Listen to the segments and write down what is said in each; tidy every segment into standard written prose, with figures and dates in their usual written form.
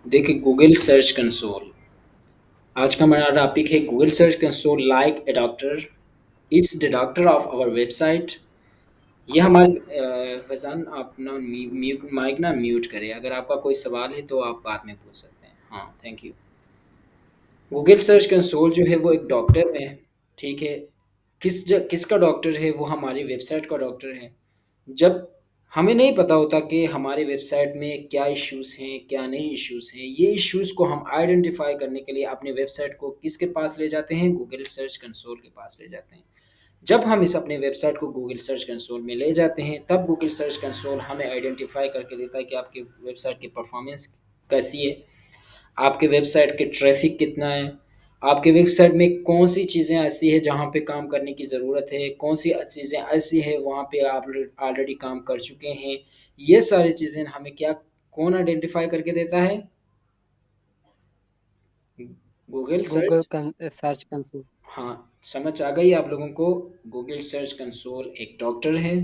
देखिए Google search console, आज का हमारा टॉपिक है Google search console like a doctor. It's the doctor of our website. ये हमारे फैज़ान, आप ना माइक ना म्यूट करें। अगर आपका कोई सवाल है तो आप बाद में पूछ सकते हैं। हाँ, thank you. Google search console जो है वो एक डॉक्टर है। ठीक है। किसका डॉक्टर है? वो हमारी वेबसाइट का डॉक्टर है। जब हमें नहीं पता होता कि हमारे वेबसाइट में क्या इश्यूज़ हैं, क्या नहीं इश्यूज़ हैं, ये इश्यूज़ को हम आइडेंटिफ़ाई करने के लिए अपने वेबसाइट को किसके पास ले जाते हैं? गूगल सर्च कंसोल के पास ले जाते हैं। जब हम इस अपने वेबसाइट को गूगल सर्च कंसोल में ले जाते हैं, तब गूगल सर्च कंसोल हमें आइडेंटिफ़ाई करके देता है कि आपकी वेबसाइट की परफ़ॉर्मेंस कैसी है, आपके वेबसाइट के ट्रैफ़िक कितना है, आपके वेबसाइट में कौन-सी चीज़ें ऐसी हैं जहाँ पे काम करने की ज़रूरत है, कौन-सी चीज़ें ऐसी हैं वहाँ पे आप ऑलरेडी काम कर चुके हैं। ये सारी चीज़ें हमें क्या कौन आइडेंटिफ़ाई करके देता है? Google Google search. Search console. हाँ, समझ आ गई आप लोगों को। गूगल सर्च कंसोल एक डॉक्टर है।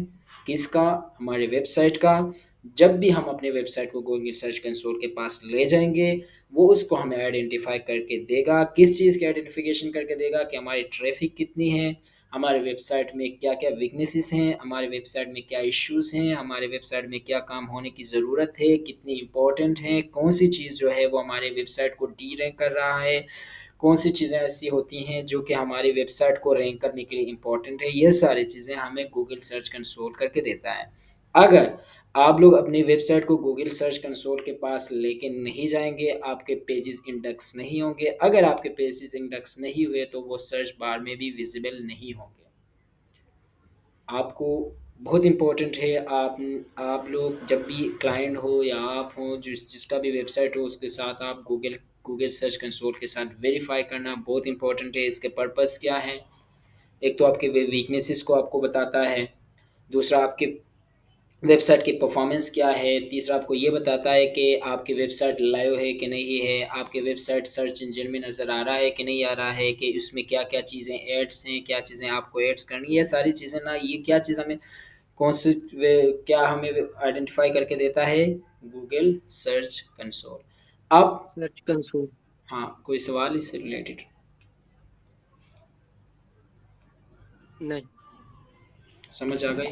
किसका? हमारे वेबसाइट का। जब भी हम अपने वेबसाइट को गूगल सर्च कंसोल के पास ले जाएँगे, वो उसको हमें आइडेंटिफ़ाई करके देगा। किस चीज़ की आइडेंटिफ़िकेशन करके देगा कि हमारी ट्रैफ़िक कितनी है, हमारे वेबसाइट में क्या-क्या वीकनेसेस हैं, हमारे वेबसाइट में क्या इश्यूज़ हैं, हमारे वेबसाइट में क्या काम होने की ज़रूरत है, कितनी इम्पोर्टेंट है, कौन-सी चीज़ जो है वो हमारे वेबसाइट को डी-रैंक कर रहा है, कौन-सी चीज़ें ऐसी होती हैं जो कि हमारी वेबसाइट को रैंक करने के लिए इम्पोर्टेंट है, ये सारी चीज़ें हमें गूगल सर्च कंसोल करके देता है। अगर आप लोग अपनी वेबसाइट को गूगल सर्च कंसोल के पास लेके नहीं जाएँगे, आपके पेजेज़ इंडेक्स नहीं होंगे। अगर आपके पेजेज़ इंडेक्स नहीं हुए, तो वो सर्च बार में भी विज़िबल नहीं होंगे। आपको बहुत इम्पोर्टेंट है, आप लोग जब भी क्लाइंट हो या आप हो, जिसका भी वेबसाइट हो, उसके साथ आप गूगल गूगल सर्च कंसोल के साथ वेरीफ़ाई करना बहुत इम्पोर्टेंट है। इसके पर्पस क्या हैं? एक तो आपके वीकनेसेस को आपको बताता है, दूसरा आपके वेबसाइट की परफॉर्मेंस क्या है, तीसरा आपको ये बताता है कि आपकी वेबसाइट लाइव है कि नहीं है, आपके वेबसाइट सर्च इंजन में नज़र आ रहा है कि नहीं आ रहा है, कि उसमें क्या-क्या चीज़ें ऐड्स हैं, क्या चीज़ें आपको ऐड्स करनी है, ये सारी चीज़ें ना, ये क्या चीज़ हमें कौन सी वे क्या हमें आइडेंटिफ़ाई करके देता है? Google search console. अब सर्च कंसोल। हाँ, कोई सवाल इससे रिलेटेड? नहीं। समझ आ गई?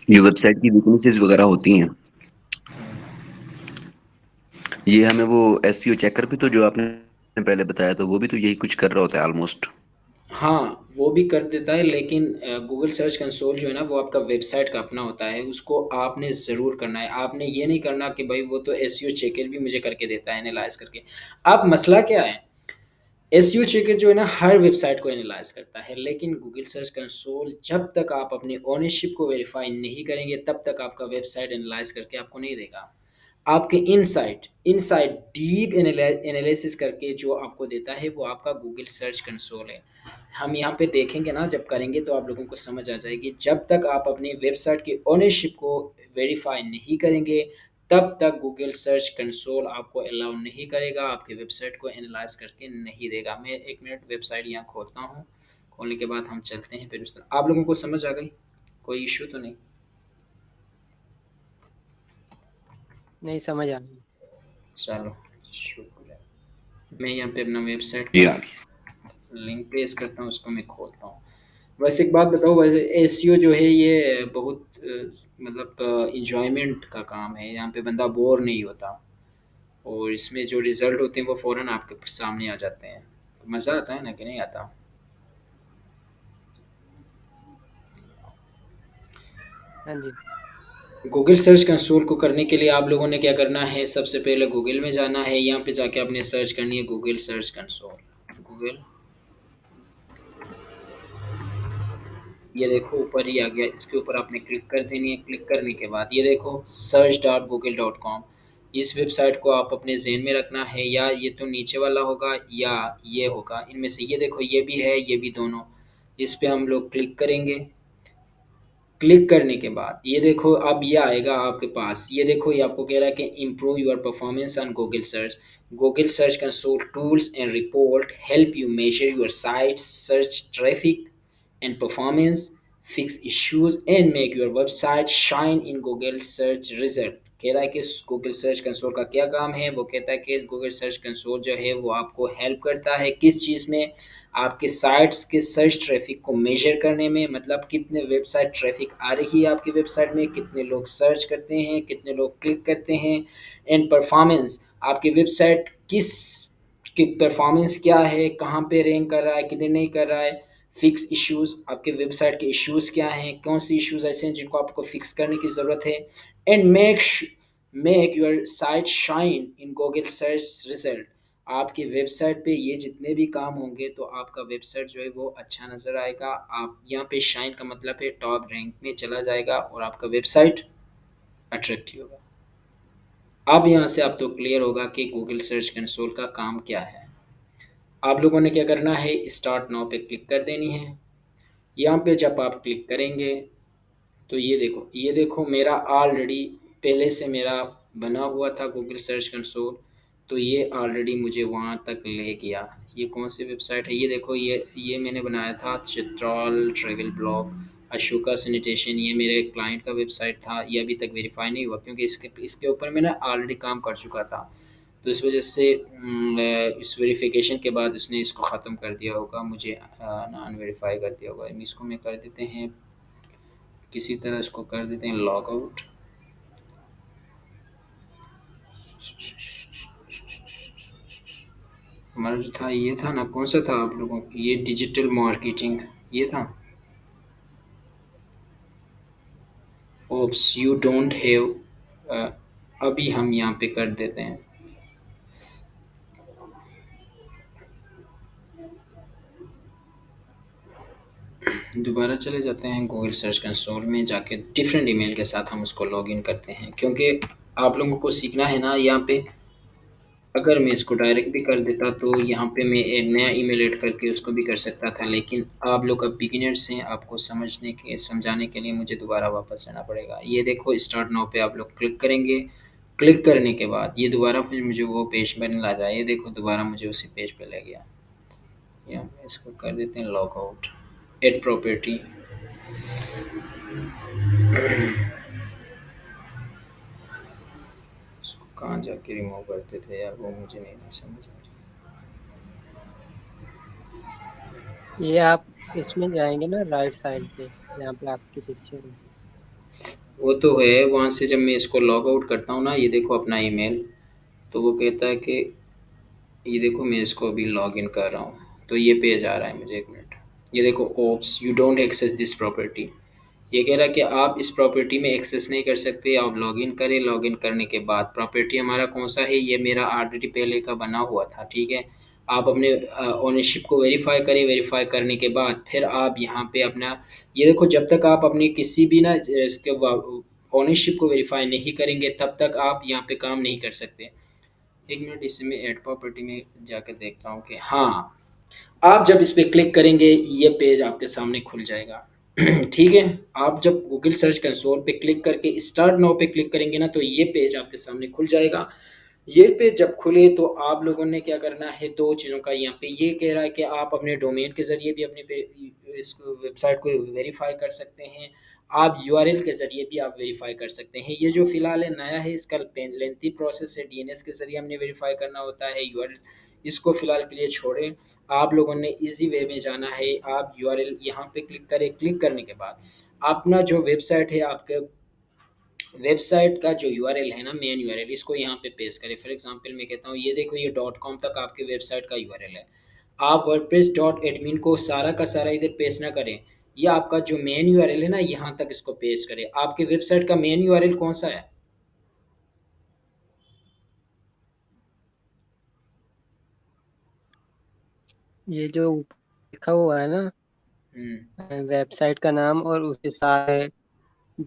जो वेबसाइट की वीकनेसेस वगैरह होती हैं, ये हमें वो एसईओ चेकर भी तो जो आपने पहले बताया था वो भी तो यही कुछ कर रहा होता है ऑलमोस्ट। हाँ, वो भी कर देता है, लेकिन गूगल सर्च कंसोल जो है ना, वो आपका वेबसाइट का अपना होता है, उसको आपने ज़रूर करना है। आपने ये नहीं करना कि भई वो तो एसईओ चेकर भी मुझे करके देता है एनालाइज़ करके। अब मसला क्या है? एसईओ चेकर जो है ना, हर वेबसाइट को एनालाइज़ करता है, लेकिन गूगल सर्च कंसोल जब तक आप अपनी ओनरशिप को वेरीफ़ाई नहीं करेंगे, तब तक आपका वेबसाइट एनालाइज़ करके आपको नहीं देगा। आपके इनसाइट इनसाइट डीप एनालिसिस करके जो आपको देता है, वो आपका गूगल सर्च कंसोल है। हम यहाँ पे देखेंगे ना, जब करेंगे तो आप लोगों को समझ आ जाएगी। जब तक आप अपनी वेबसाइट की ओनरशिप को वेरीफाई नहीं करेंगे, तब तक गूगल सर्च कंसोल आपको अलाउ नहीं करेगा, आपकी वेबसाइट को एनालाइज करके नहीं देगा। मैं एक मिनट वेबसाइट यहाँ खोलता हूँ। खोलने के बाद हम चलते हैं फिर उस तरह। आप लोगों को समझ आ गई? कोई इशू तो नहीं? नहीं समझ आ गई। चलो, शुक्र है। मैं यहाँ पे अपना वेबसाइट जी का हाँ। लिंक पेस्ट करता हूँ, उसको मैं खोलता हूँ। वैसे एक बात बताओ, वैसे एसईओ जो है ये बहुत मतलब एन्जॉयमेंट का काम है, यहाँ पे बंदा बोर नहीं होता, और इसमें जो रिज़ल्ट होते हैं वो फ़ौरन आपके सामने आ जाते हैं। तो मज़ा आता है ना, कि नहीं आता? हाँ जी। गूगल सर्च कंसोल को करने के लिए आप लोगों ने क्या करना है? सबसे पहले गूगल में जाना है, यहाँ पे जाके आपने सर्च करनी है गूगल सर्च कंसोल। गूगल, ये देखो ऊपर ही आ गया, इसके ऊपर आपने क्लिक कर देनी है। क्लिक करने के बाद ये देखो search.google.com, इस वेबसाइट को आप अपने ज़हन में रखना है, या ये तो नीचे वाला होगा या ये होगा, इनमें से ये देखो, ये भी है, ये भी दोनों। इस पे हम लोग क्लिक करेंगे। क्लिक करने के बाद ये देखो, अब ये आएगा आपके पास। ये देखो, ये आपको कह रहा है कि improve your performance on Google search. Google search console tools and report help you major your site search traffic and performance, fix issues and make your website shine in Google search result. कह रहा है कि Google search console का क्या काम है। वो कहता है कि गूगल सर्च कंसोल जो है वो आपको हेल्प करता है किस चीज़ में, आपके साइट्स के सर्च ट्रैफिक को मेजर करने में, मतलब कितने वेबसाइट ट्रैफिक आ रही है आपकी वेबसाइट में, कितने लोग सर्च करते हैं, कितने लोग क्लिक करते हैं, एंड परफॉर्मेंस आपकी वेबसाइट किस की परफॉर्मेंस क्या है, कहाँ पे रैंक कर रहा है, किधर नहीं कर रहा है, फिक्स इश्यूज आपके वेबसाइट के इश्यूज क्या हैं, कौन से इश्यूज ऐसे हैं जिनको आपको फिक्स करने की ज़रूरत है, and make your site shine in Google search result. आपकी वेबसाइट पे ये जितने भी काम होंगे तो आपका वेबसाइट जो है वो अच्छा नज़र आएगा। आप यहाँ पे शाइन का मतलब है टॉप रैंक में चला जाएगा और आपका वेबसाइट अट्रैक्टिव होगा। अब यहाँ से आप तो क्लियर होगा कि गूगल सर्च कंसोल का काम क्या है। आप लोगों ने क्या करना है, स्टार्ट नाउ पे क्लिक कर देनी है। यहाँ पे जब आप क्लिक करेंगे तो ये देखो मेरा ऑलरेडी पहले से मेरा बना हुआ था गूगल सर्च कंसोल। तो ये ऑलरेडी मुझे वहाँ तक ले गया। ये कौन सी वेबसाइट है, ये देखो, ये मैंने बनाया था Chitral travel blog Ashoka sanitation. ये मेरे क्लाइंट का वेबसाइट था। ये अभी तक वेरीफाई नहीं हुआ क्योंकि इसके इसके ऊपर मैं ना ऑलरेडी काम कर चुका था। तो इस वजह से इस वेरिफिकेशन के बाद उसने इसको ख़त्म कर दिया होगा, मुझे नॉन वेरीफाई कर दिया होगा। इसको मैं कर देते हैं, किसी तरह इसको कर देते हैं लॉग आउट। हमारा जो था ये था ना, कौन सा था आप लोगों को, ये डिजिटल मार्केटिंग ये था। ओप्स यू डोंट हैव, अभी हम यहाँ पे कर देते हैं। दोबारा चले जाते हैं गूगल सर्च कंसोल में, जाके डिफरेंट ईमेल के साथ हम उसको लॉगिन करते हैं क्योंकि आप लोगों को सीखना है ना। यहाँ पे अगर मैं इसको डायरेक्ट भी कर देता तो यहाँ पे मैं एक नया ईमेल ऐड करके उसको भी कर सकता था, लेकिन आप लोग अब बिगिनर्स हैं, आपको समझाने के लिए मुझे दोबारा वापस जाना पड़ेगा। ये देखो स्टार्ट नाउ पे आप लोग क्लिक करेंगे। क्लिक करने के बाद ये दोबारा फिर मुझे वो पेज पर ला जाए। ये देखो दोबारा मुझे उसी पेज पे ले गया। यहाँ इसको कर देते हैं लॉग आउट, एड प्रॉपर्टी। इसको कहाँ जाके रिमूव करते थे यार, वो मुझे नहीं समझ आ रही। ये आप इसमें जाएंगे ना राइट साइड पे, यहाँ पे आपकी पिक्चर है। वो तो है, वहाँ से जब मैं इसको लॉग आउट करता हूँ ना, ये देखो अपना ईमेल, तो वो कहता है कि ये देखो मैं इसको अभी लॉग इन कर रहा हूँ तो ये पेज आ रहा है मुझे, 1 मिनट। ये देखो oops you don't access this property. ये कह रहा है कि आप इस प्रॉपर्टी में एक्सेस नहीं कर सकते, आप लॉगिन करें। लॉगिन करने के बाद प्रॉपर्टी हमारा कौन सा है, ये मेरा ऑलरेडी पहले का बना हुआ था, ठीक है। आप अपने ओनरशिप को वेरीफाई करें। वेरीफाई करने के बाद फिर आप यहाँ पे अपना, ये देखो जब तक आप अपनी किसी भी ना इसके ओनरशिप को वेरीफाई नहीं करेंगे तब तक आप यहाँ पे काम नहीं कर सकते। 1 मिनट, इसमें ऐड प्रॉपर्टी में जाकर देखता हूँ कि हाँ, आप जब इस पे क्लिक करेंगे ये पेज आपके सामने खुल जाएगा। ठीक है। आप जब गूगल सर्च कंसोल पे क्लिक करके स्टार्ट नाउ पे क्लिक करेंगे ना तो ये पेज आपके सामने खुल जाएगा। ये पेज जब खुले तो आप लोगों ने क्या करना है, दो चीज़ों का। यहाँ पे ये कह रहा है कि आप अपने डोमेन के ज़रिए भी अपने पे इस वेबसाइट को वेरीफाई कर सकते हैं। आप यूआरएल के ज़रिए भी आप वेरीफाई कर सकते हैं। ये जो फ़िलहाल है नया है, इसका लेंथी प्रोसेस है, डीएनएस के ज़रिए हमने वेरीफाई करना होता है यूआरएल। इसको फ़िलहाल के लिए छोड़ें। आप लोगों ने इजी वे में जाना है। आप यूआरएल यहाँ पे क्लिक करें। क्लिक करने के बाद अपना जो वेबसाइट है, आपके वेबसाइट का जो यूआरएल है ना, मेन यूआरएल, इसको यहाँ पे पेस्ट करें। फॉर एग्जांपल मैं कहता हूँ ये देखो ये डॉट कॉम तक आपके वेबसाइट का यूआरएल है। आप वर्डप्रेस डॉट एडमिन को सारा का सारा इधर पेस्ट ना करें। ये आपका जो मेन यूआरएल है ना, यहाँ तक इसको पेस्ट करें। आपके वेबसाइट का मेन यूआरएल कौन सा है? ये जो ऊपर लिखा हुआ है ना, हम्म। वेबसाइट का नाम और उसके साथ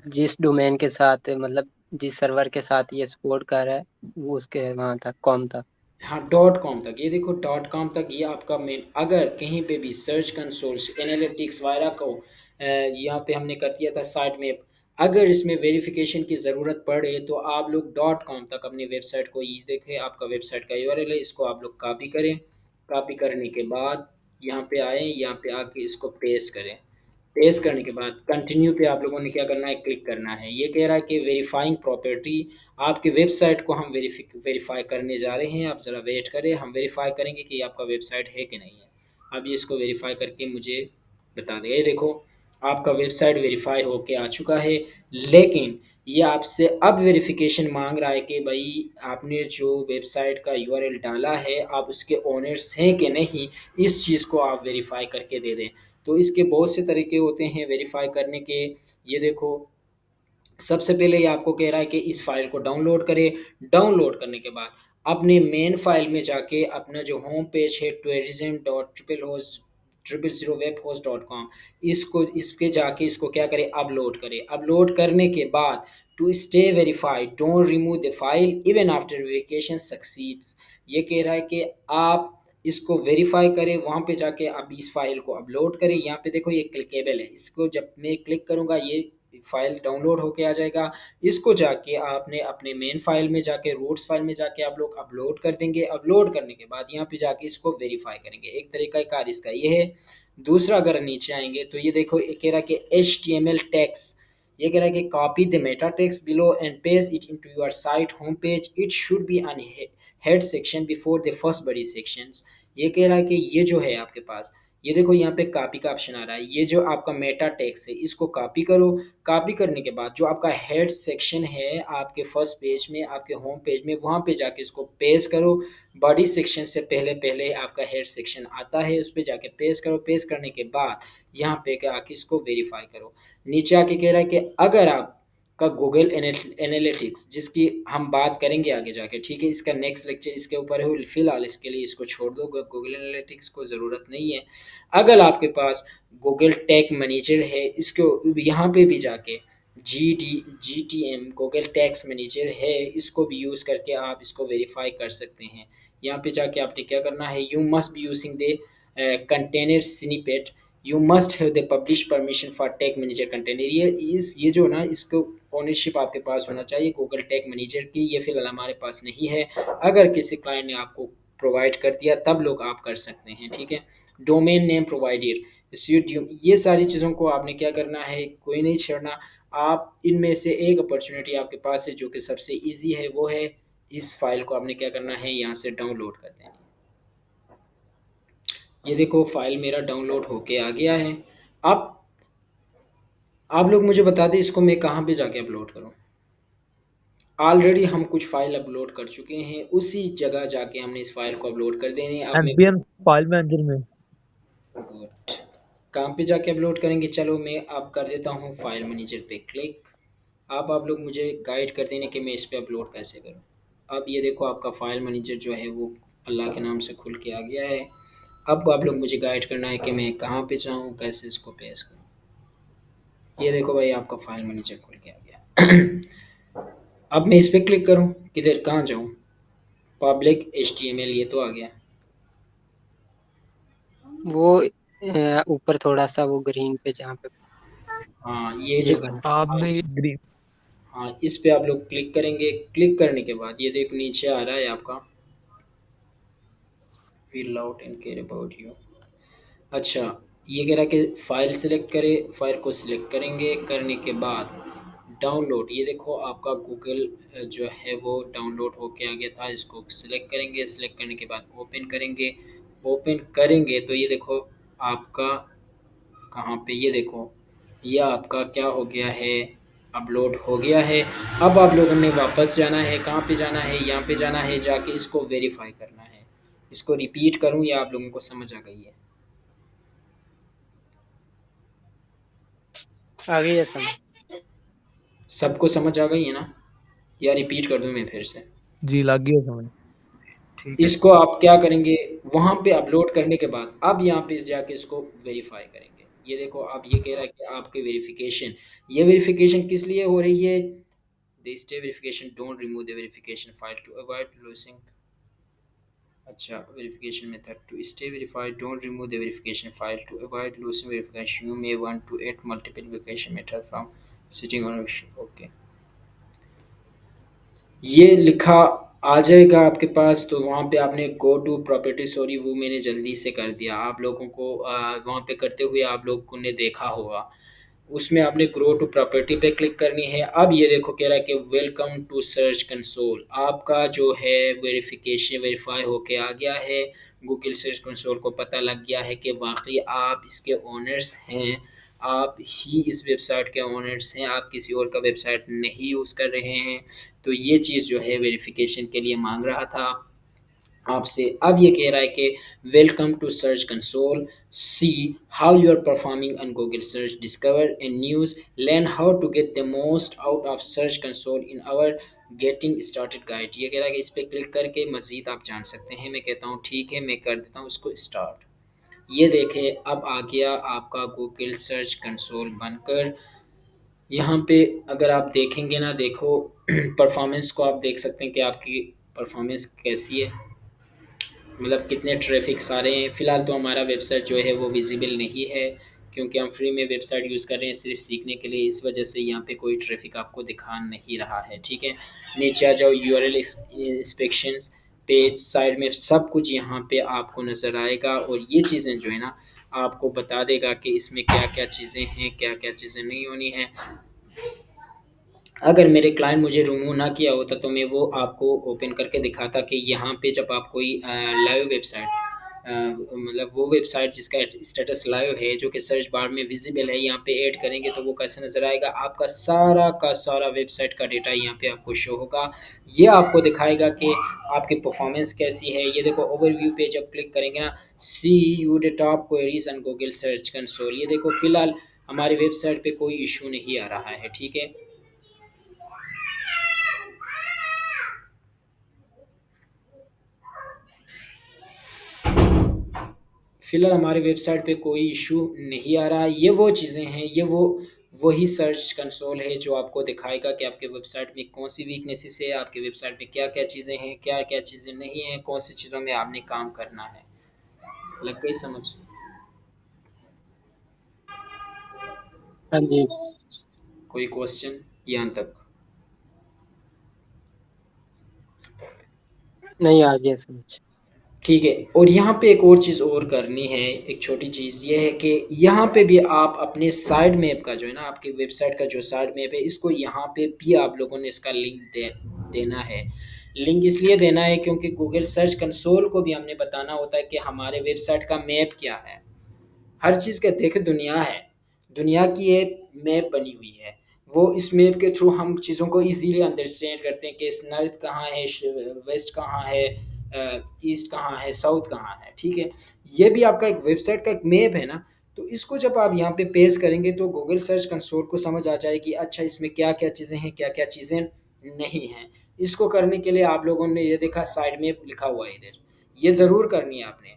जिस डोमेन के साथ, मतलब जिस सर्वर के साथ ये सपोर्ट कर रहा है, वो उसके वहाँ तक, कॉम तक। हाँ, डॉट कॉम तक। ये देखो डॉट कॉम तक ये आपका मेन। अगर कहीं पे भी सर्च कंसोल एनालिटिक्स वगैरह को यहाँ पे हमने कर दिया था साइट में, अगर इसमें वेरिफिकेशन की ज़रूरत पड़े तो आप लोग डॉट कॉम तक अपनी वेबसाइट को, ये देखें आपका वेबसाइट का यूआरएल है, इसको आप लोग कॉपी करें। कॉपी करने के बाद यहाँ पे आए, यहाँ पे आके इसको पेस्ट करें। पेस्ट करने के बाद कंटिन्यू पे आप लोगों ने क्या करना है, क्लिक करना है। ये कह रहा है कि वेरीफाइंग प्रॉपर्टी, आपके वेबसाइट को हम वेरीफाई करने जा रहे हैं, आप ज़रा वेट करें, हम वेरीफाई करेंगे कि ये आपका वेबसाइट है कि नहीं है। अब ये इसको वेरीफाई करके मुझे बता देगा। ये देखो आपका वेबसाइट वेरीफाई होके आ चुका है, लेकिन ये आपसे अब वेरिफिकेशन मांग रहा है कि भाई आपने जो वेबसाइट का यूआरएल डाला है आप उसके ओनर्स हैं कि नहीं, इस चीज़ को आप वेरीफाई करके दे दें। तो इसके बहुत से तरीके होते हैं वेरीफाई करने के। ये देखो सबसे पहले ये आपको कह रहा है कि इस फाइल को डाउनलोड करें। डाउनलोड करने के बाद अपने मेन फाइल में जाके अपना जो होम पेज है tourism.triple0webhost.com, इसको इस पे जाके इसको क्या करें, अपलोड करें। अपलोड करने के बाद to stay verified don't remove the file even after verification succeeds, ये कह रहा है कि आप इसको वेरीफाई करें, वहाँ पे जाके आप इस फाइल को अपलोड करें। यहाँ पे देखो ये क्लिकेबल है, इसको जब मैं क्लिक करूँगा ये फाइल डाउनलोड होके आ जाएगा। इसको जाके आपने अपने मेन फाइल में जाके रूट्स फाइल में जाके आप लोग अपलोड कर देंगे। अपलोड करने के बाद यहाँ पे जाके इसको वेरीफाई करेंगे। एक तरीका कार इसका ये है। दूसरा अगर नीचे आएंगे तो ये देखो ये कह रहा है कि HTML टैग्स, ये कह रहा है कि copy the Meta text below and paste it into your site home page, it should be on head section before the first बड़ी सेक्शंस। ये कह रहा है कि ये जो है आपके पास, ये देखो यहाँ पे कॉपी का ऑप्शन आ रहा है, ये जो आपका मेटा टेक्स्ट है इसको कॉपी करो। कॉपी करने के बाद जो आपका हेड सेक्शन है आपके फर्स्ट पेज में, आपके होम पेज में, वहाँ पे जाके इसको पेस्ट करो। बॉडी सेक्शन से पहले पहले आपका हेड सेक्शन आता है, उस पे जाके पेस्ट करो। पेस्ट करने के बाद यहाँ पे आके इसको वेरीफाई करो। नीचे आके कह रहा है कि अगर आप का गूगल एनालिटिक्स, जिसकी हम बात करेंगे आगे जाके, ठीक है, इसका नेक्स्ट लेक्चर इसके ऊपर है, फिलहाल इसके लिए इसको छोड़ दो, गूगल एनालिटिक्स को ज़रूरत नहीं है। अगर आपके पास गूगल टैग मैनेजर है, इसको यहाँ पे भी जाके GTM गूगल टैग्स मैनेजर है, इसको भी यूज़ करके आप इसको वेरीफाई कर सकते हैं। यहाँ पे जाके आपने क्या करना है, you must be using the container snippet, you must have the publish permission for tag manager container. ये जो ना इसको ओनरशिप आपके पास होना चाहिए गूगल टैग मैनेजर की, ये फिलहाल हमारे पास नहीं है। अगर किसी क्लाइंट ने आपको प्रोवाइड कर दिया तब लोग आप कर सकते हैं, ठीक है। डोमेन नेम प्रोवाइडर, ये सारी चीज़ों को आपने क्या करना है, कोई नहीं छेड़ना। आप इनमें से एक अपॉर्चुनिटी आपके पास है जो कि सबसे इजी है, वो है इस फाइल को आपने क्या करना है, यहाँ से डाउनलोड कर देना है। ये देखो फाइल मेरा डाउनलोड होके आ गया है। अब आप लोग मुझे बता दें इसको मैं कहाँ पे जाके अपलोड करूँ। ऑलरेडी हम कुछ फाइल अपलोड कर चुके हैं, उसी जगह जाके हमने इस फाइल को अपलोड कर देनी है। अब मैं npm फाइल मैनेजर में। गुड, कहाँ पे जाके अपलोड करेंगे, चलो मैं अब कर देता हूँ फाइल मैनेजर पे क्लिक। अब आप लोग मुझे गाइड कर देने कि मैं इस पे अपलोड कैसे करूँ। अब ये देखो आपका फाइल मैनेजर जो है वो अल्लाह के नाम से खुल के आ गया है। अब आप लोग मुझे गाइड करना है कि मैं कहाँ पे जाऊँ, कैसे इसको पेस्ट करूँ। ये देखो भाई आपका फाइल मैनेजर खुल के आ गया। अब मैं इस पे क्लिक करूँ, किधर कहाँ जाऊँ, पब्लिक HTML, ये तो आ गया। वो ऊपर थोड़ा सा वो ग्रीन पे जहाँ पे हाँ ये ये जो बना। आपने ये ग्रीन हाँ इस पे आप लोग क्लिक करेंगे। क्लिक करने के बाद ये देखो नीचे आ रहा है आपका fill out and care about you। अच्छा, ये कह रहा है कि फ़ाइल सेलेक्ट करें, फ़ाइल को सिलेक्ट करेंगे, करने के बाद डाउनलोड, ये देखो आपका गूगल जो है वो डाउनलोड होके आ गया था। इसको सिलेक्ट करेंगे, सिलेक्ट करने के बाद ओपन करेंगे। ओपन करेंगे तो ये देखो आपका कहाँ पे, ये देखो ये आपका क्या हो गया है, अपलोड हो गया है। अब आप लोगों ने वापस जाना है, कहाँ पे जाना है, यहाँ पे जाना है, जाके इसको वेरीफाई करना है। इसको रिपीट करूँ या आप लोगों को समझ आ गई है? आ गई है समझ। सबको समझ आ गई है ना, या रिपीट कर दूं मैं फिर से? जी लग गया समझ। ठीक है। इसको आप क्या करेंगे, वहां पे अपलोड करने के बाद अब यहाँ पे जाके इसको वेरीफाई करेंगे। ये देखो अब ये कह रहा है कि आपके वेरिफिकेशन, ये वेरिफिकेशन किस लिए हो रही है, the stay verification don't remove the verification file to avoid losing. अच्छा, verification method to stay verified don't remove the verification file to avoid losing verification you may want to add multiple verification method from sitting on. Okay, ये लिखा आ जाएगा आपके पास, तो वहाँ पे आपने go to property, sorry वो मैंने जल्दी से कर दिया आप लोगों को, वहाँ पे करते हुए आप लोगों ने देखा होगा। उसमें आपने ग्रो टू प्रॉपर्टी पे क्लिक करनी है। अब ये देखो कह रहा है कि वेलकम टू सर्च कंसोल, आपका जो है वेरिफिकेशन वेरीफाई होके आ गया है। गूगल सर्च कंसोल को पता लग गया है कि वाकई आप इसके ओनर्स हैं, आप ही इस वेबसाइट के ओनर्स हैं, आप किसी और का वेबसाइट नहीं यूज़ कर रहे हैं। तो ये चीज़ जो है वेरिफिकेशन के लिए मांग रहा था आपसे। अब ये कह रहा है कि welcome to search console, see how you are performing on Google search, discover a news, learn how to get the most out of search console in our getting started guide. ये कह रहा है कि इस पर क्लिक करके मज़ीद आप जान सकते हैं। मैं कहता हूँ ठीक है, मैं कर देता हूँ उसको स्टार्ट। ये देखें अब आ गया आपका गूगल सर्च कंसोल बनकर। यहाँ पे अगर आप देखेंगे ना, देखो परफॉर्मेंस को आप देख सकते हैं कि आपकी परफॉर्मेंस कैसी है, मतलब कितने ट्रैफिक सारे हैं। फ़िलहाल तो हमारा वेबसाइट जो है वो विजिबल नहीं है, क्योंकि हम फ्री में वेबसाइट यूज़ कर रहे हैं सिर्फ सीखने के लिए, इस वजह से यहाँ पे कोई ट्रैफिक आपको दिखा नहीं रहा है। ठीक है, नीचे आ जाओ, यूआरएल इंस्पेक्शंस, पेज, साइड में सब कुछ यहाँ पे आपको नज़र आएगा। और ये चीज़ें जो है ना आपको बता देगा कि इसमें क्या क्या चीज़ें हैं, क्या क्या चीज़ें नहीं होनी हैं। अगर मेरे क्लाइंट मुझे रिमूव ना किया होता तो मैं वो आपको ओपन करके दिखाता कि यहाँ पे जब आप कोई लाइव वेबसाइट, मतलब वो वेबसाइट जिसका स्टेटस लाइव है जो कि सर्च बार में विजिबल है, यहाँ पे ऐड करेंगे तो वो कैसे नज़र आएगा। आपका सारा का सारा वेबसाइट का डेटा यहाँ पे आपको शो होगा। ये आपको दिखाएगा कि आपकी परफॉर्मेंस कैसी है। ये देखो ओवरव्यू पे जब क्लिक करेंगे ना, see you the top queries on Google search console, ये देखो फिलहाल हमारी वेबसाइट पे कोई इशू नहीं आ रहा है। ठीक है, फ़िलहाल हमारे वेबसाइट पे कोई इशू नहीं आ रहा। ये वो चीज़ें हैं, ये वही सर्च कंसोल है जो आपको दिखाएगा कि आपके वेबसाइट में कौन सी वीकनेसेस है, आपके वेबसाइट में क्या क्या चीज़ें हैं, क्या क्या चीज़ें नहीं हैं, कौन सी चीज़ों में आपने काम करना है। लग गई समझ? हाँ जी। कोई क्वेश्चन यहाँ तक? नहीं, आ गया समझ। ठीक है, और यहाँ पे एक और चीज़ और करनी है, एक छोटी चीज़ ये है कि यहाँ पे भी आप अपने साइड मैप का जो है ना, आपकी वेबसाइट का जो साइड मैप है, इसको यहाँ पे भी आप लोगों ने इसका लिंक देना है। लिंक इसलिए देना है क्योंकि गूगल सर्च कंसोल को भी हमने बताना होता है कि हमारे वेबसाइट का मैप क्या है। हर चीज़ का देखो दुनिया है, दुनिया की एक मैप बनी हुई है। वो इस मैप के थ्रू हम चीज़ों को इजीली अंडरस्टैंड करते हैं कि नॉर्थ कहाँ है, वेस्ट कहाँ है, ईस्ट कहाँ है, साउथ कहाँ है। ठीक है, ये भी आपका एक वेबसाइट का एक मैप है ना। तो इसको जब आप यहाँ पे पेस्ट करेंगे तो गूगल सर्च कंसोल को समझ आ जाएगी अच्छा इसमें क्या क्या चीज़ें हैं, क्या क्या चीज़ें नहीं हैं। इसको करने के लिए आप लोगों ने ये देखा साइड मैप लिखा हुआ है इधर, ये ज़रूर करनी है आपने।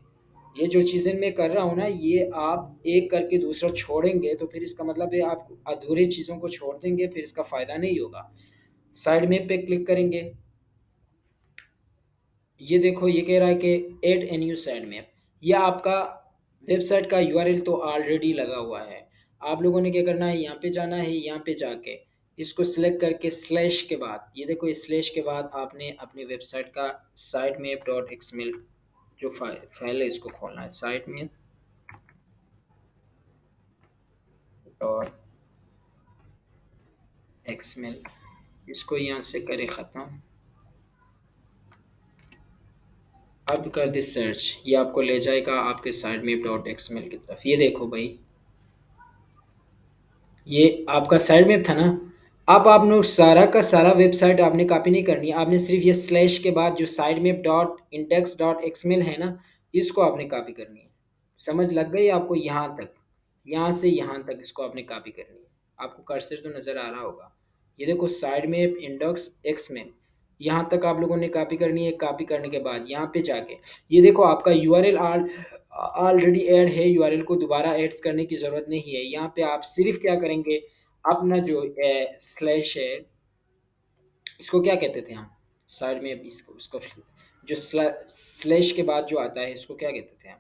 ये जो चीज़ें मैं कर रहा हूँ ना, ये आप एक करके दूसरा छोड़ेंगे तो फिर इसका मतलब है आप अधूरी चीज़ों को छोड़ देंगे, फिर इसका फ़ायदा नहीं होगा। साइड मैप पे क्लिक करेंगे, ये देखो ये कह रहा है कि add a new side map. ये आपका वेबसाइट का यूआरएल तो ऑलरेडी लगा हुआ है। आप लोगों ने क्या करना है, यहाँ पे जाना है, यहाँ पे जाके इसको सिलेक्ट करके स्लैश के बाद, ये देखो इस स्लैश के बाद आपने अपने वेबसाइट का साइट मैप डॉट एक्सएमएल जो फाइल है इसको खोलना है। साइट मैप डॉट एक्सएमएल, इसको यहाँ से करें ख़त्म। अब कर दे सर्च, ये आपको ले जाएगा आपके साइट मैप डॉट एक्सएमएल की तरफ। ये देखो भाई, ये आपका साइड मैप था ना। अब आपने सारा का सारा वेबसाइट आपने कॉपी नहीं करनी है, आपने सिर्फ ये स्लैश के बाद जो side map dot index dot XML है ना, इसको आपने कॉपी करनी है। समझ लग गई आपको? यहाँ तक, यहाँ से यहाँ तक इसको आपने कॉपी करनी है। आपको कर्सर तो नज़र आ रहा होगा, ये देखो साइड मैप इंडेक्स एक्सएमएल, यहाँ तक आप लोगों ने कॉपी करनी है। कॉपी करने के बाद यहाँ पे जाके ये देखो आपका यूआरएल ऑलरेडी ऐड है, यूआरएल को दोबारा ऐड करने की ज़रूरत नहीं है। यहाँ पे आप सिर्फ क्या करेंगे, अपना जो स्लैश है, इसको क्या कहते थे हम साइड में, इसको उसको जो स्लैश के बाद जो आता है इसको क्या कहते थे हम,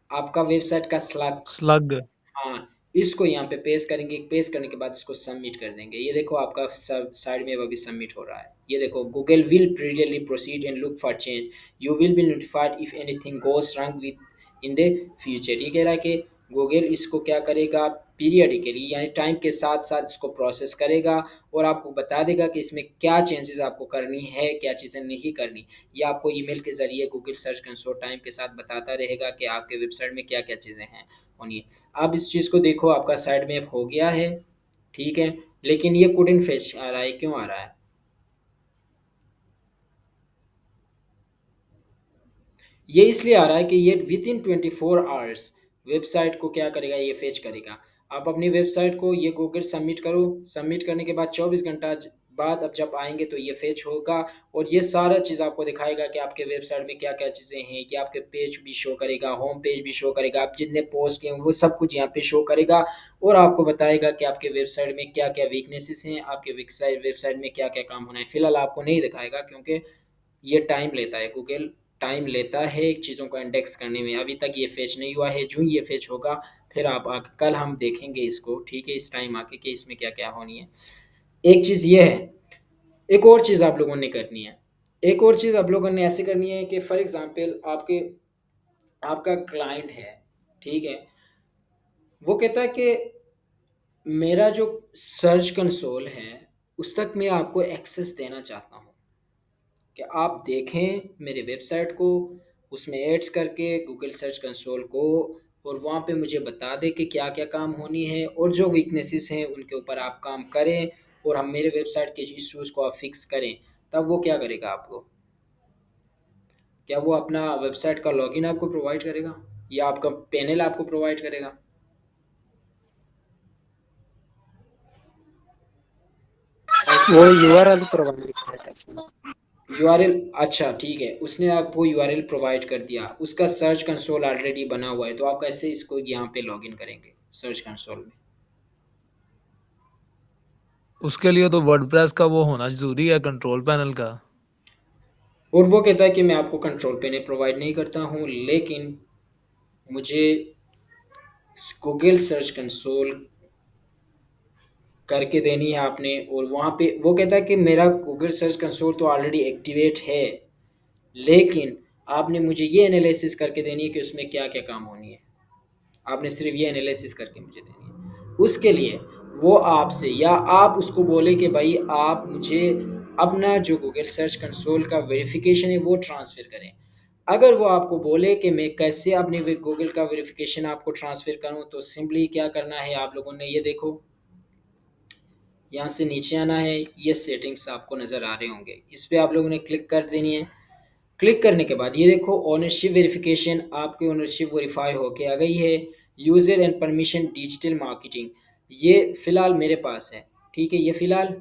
आपका वेबसाइट का स्लैग। स्लग। हाँ, इसको यहाँ पे पेस्ट करेंगे, पेस्ट करने के बाद इसको सबमिट कर देंगे। ये देखो आपका सब साइड में अभी सबमिट हो रहा है। ये देखो, Google will periodically proceed and look for change, you will be notified if anything goes wrong with in the future. ये कह रहा है कि गूगल इसको क्या करेगा, पीरियडिकली यानी टाइम के साथ साथ इसको प्रोसेस करेगा और आपको बता देगा कि इसमें क्या चेंजेस आपको करनी है, क्या चीज़ें नहीं करनी। ये आपको ईमेल के ज़रिए गूगल सर्च कंसोल टाइम के साथ बताता रहेगा कि आपके वेबसाइट में क्या क्या चीज़ें हैं होनी है। आप इस चीज़ को देखो, आपका साइड मैप हो गया है, ठीक है, लेकिन ये कुडन फेच आ रहा है, क्यों आ रहा है? ये इसलिए आ रहा है कि ये विद इन 24 आवर्स वेबसाइट को क्या करेगा, ये फेच करेगा। आप अपनी वेबसाइट को ये गूगल सबमिट करो, सबमिट करने के बाद 24 घंटा बाद अब जब आएंगे तो ये फेच होगा और ये सारा चीज़ आपको दिखाएगा कि आपके वेबसाइट में क्या क्या चीज़ें हैं। कि आपके पेज भी शो करेगा, होम पेज भी शो करेगा, आप जितने पोस्ट किए वो सब कुछ यहाँ पे शो करेगा और आपको बताएगा कि आपके वेबसाइट में क्या क्या वीकनेसेस हैं, आपके वेबसाइट में क्या क्या काम होना है। फिलहाल आपको नहीं दिखाएगा क्योंकि ये टाइम लेता है, गूगल टाइम लेता है चीज़ों को इंडेक्स करने में। अभी तक ये फेच नहीं हुआ है, जो ये फेच होगा फिर आप कल हम देखेंगे इसको, ठीक है, इस टाइम आके कि इसमें क्या क्या होनी है। एक चीज़ ये है, एक और चीज़ आप लोगों ने करनी है, एक और चीज़ आप लोगों ने ऐसे करनी है कि फॉर एग्जांपल आपका क्लाइंट है, ठीक है, वो कहता है कि मेरा जो सर्च कंसोल है उस तक मैं आपको एक्सेस देना चाहता हूँ कि आप देखें मेरे वेबसाइट को, उसमें एड्स करके गूगल सर्च कंसोल को, और वहाँ पे मुझे बता दें कि क्या क्या काम होनी है और जो वीकनेसेस हैं उनके ऊपर आप काम करें और हम मेरे वेबसाइट के इश्यूज़ को आप फिक्स करें। तब वो क्या करेगा आपको, क्या वो अपना वेबसाइट का लॉगिन आपको प्रोवाइड करेगा या आपका पैनल आपको प्रोवाइड करेगा? वो यूआरएल प्रोवाइड करता है। यूआरएल, अच्छा ठीक है, उसने आपको यूआरएल प्रोवाइड कर दिया, उसका सर्च कंसोल ऑलरेडी बना हुआ है, तो आप कैसे इसको यहाँ पे लॉगिन करेंगे सर्च कंसोल में? उसके लिए तो वर्डप्रेस का वो होना जरूरी है, कंट्रोल पैनल का। और वो कहता है कि मैं आपको कंट्रोल पैनल प्रोवाइड नहीं करता हूँ, लेकिन मुझे गूगल सर्च कंसोल करके देनी है आपने। और वहाँ पे वो कहता है कि मेरा गूगल सर्च कंसोल तो ऑलरेडी एक्टिवेट है, लेकिन आपने मुझे ये एनालिसिस करके देनी है कि उसमें क्या क्या काम होनी है। आपने सिर्फ ये एनालिसिस करके मुझे देनी है। उसके लिए वो आपसे या आप उसको बोले कि भाई आप मुझे अपना जो गूगल सर्च कंसोल का वेरिफिकेशन है वो ट्रांसफ़र करें। अगर वो आपको बोले कि मैं कैसे अपने गूगल का वेरिफिकेशन आपको ट्रांसफ़र करूं, तो सिंपली क्या करना है आप लोगों ने, ये देखो यहाँ से नीचे आना है, ये सेटिंग्स आपको नज़र आ रहे होंगे, इस पर आप लोगों ने क्लिक कर देनी है। क्लिक करने के बाद ये देखो ओनरशिप वेरिफिकेशन, आपकी ओनरशिप वेरीफाई होके आ गई है। User and permission digital marketing, ये फ़िलहाल मेरे पास है, ठीक है। ये फ़िलहाल